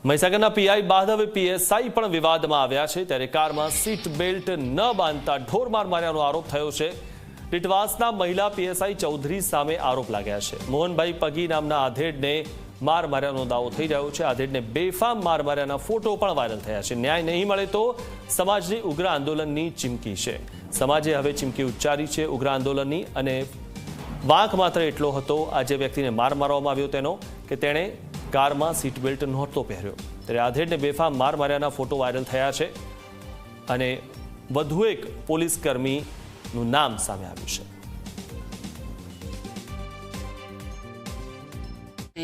મહીસાગરના PI બાદ હવે PSI પણ વિવાદમાં આવ્યા છે। ત્યારે કારમાં સીટ બેલ્ટ ન બાંધતા ઢોરમાર માર્યાનો આરોપ થયો છે। ટીટવાસના મહિલા પીએસઆઈ ચૌધરી સામે આરોપ લાગ્યા છે। મોહનભાઈ પગી નામના આધેડને માર માર્યાનો દાવો થઈ રહ્યો છે। આધેડને બેફામ માર માર્યાના ફોટો પણ વાયરલ થયા છે। ન્યાય નહીં મળે તો સમાજની ઉગ્ર આંદોલનની ચીમકી છે। સમાજે હવે ચીમકી ઉચ્ચારી છે ઉગ્ર આંદોલનની। અને વાંક માત્ર એટલો હતો આ જે વ્યક્તિને માર મારવામાં આવ્યો તેનો કે તેણે કારમાં સીટ બેલ્ટ નહોતો પહેર્યો। ત્યારે આધેડને બેફામ માર માર્યાના ફોટો વાયરલ થયા છે અને વધુ એક પોલીસ કર્મીનું નામ સામે આવ્યું છે।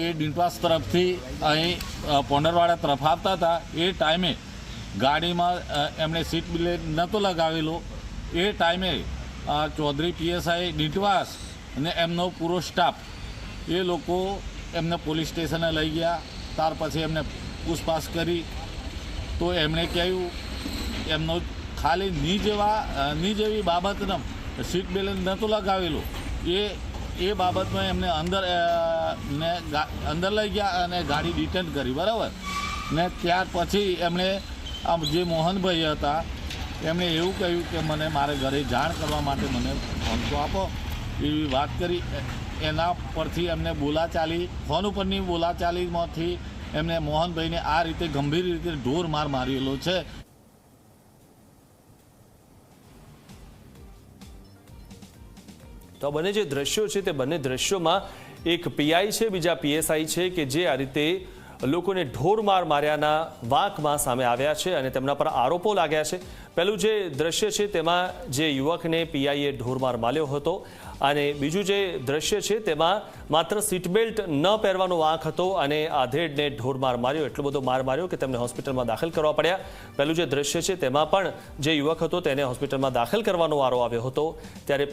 એ ડીંટવાસ તરફથી અહીં પોંડરવાડા તરફ આવતા હતા। એ ટાઈમે ગાડીમાં એમણે સીટ બેલ્ટ નહોતો લગાવેલો। એ ટાઈમે ચૌધરી પીએસઆઈ ડીંટવાસ અને એમનો પૂરો સ્ટાફ એ લોકો એમને પોલીસ સ્ટેશને લઈ ગયા। ત્યાર પછી એમને પૂછપાછ કરી તો એમણે કહ્યું એમનો ખાલી ની જેવી બાબતનો સીટ બેલ્ટ નહોતું લગાવેલું એ બાબતમાં એમને અંદર લઈ ગયા અને ગાડી ડિટેન કરી, બરાબર ને। ત્યાર પછી એમણે જે મોહનભાઈ હતા એમણે એવું કહ્યું કે મને મારે ઘરે જાણ કરવા માટે મને ફોન તો આપો એવી વાત કરી। એના પરથી એમને બોલાચાલી ફોન ઉપરની બોલાચાલીમાંથી એમને મોહનભાઈને આ રીતે ગંભીર રીતે ઢોર માર મારેલો છે। તો બંને જે દ્રશ્યો છે તે બંને દ્રશ્યોમાં એક પીઆઈ છે, બીજા પીએસઆઈ છે કે જે આ રીતે લોકોને ઢોર માર માર્યાના વાંકમાં સામે આવ્યા છે અને તેમના પર આરોપો લાગ્યા છે। પહેલું જે દ્રશ્ય છે તેમાં જે યુવકને પીઆઈએ ઢોરમાર માર્યો હતો અને બીજું જે દ્રશ્ય છે તેમાં માત્ર સીટ બેલ્ટ ન પહેરવાનો વાંક હતો અને આધેડને ઢોરમાર માર્યો, એટલો બધો માર માર્યો કે તેમને હોસ્પિટલમાં દાખલ કરવા પડ્યા। પહેલું જે દ્રશ્ય છે તેમાં પણ જે યુવક હતો તેને હોસ્પિટલમાં દાખલ કરવાનો વારો આવ્યો હતો। ત્યારે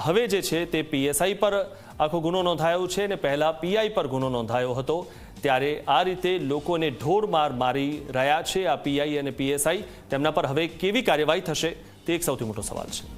હવે જે છે તે પીએસઆઈ પર આખો ગુનો નોંધાયો છે અને પહેલા પીઆઈ પર ગુનો નોંધાયો હતો। ત્યારે આ રીતે લોકોને ઢોર માર મારી રહ્યા છે આ પીઆઈ અને પીએસઆઈ। તેમના પર હવે કેવી કાર્યવાહી થશે તે એક સૌથી મોટો સવાલ છે।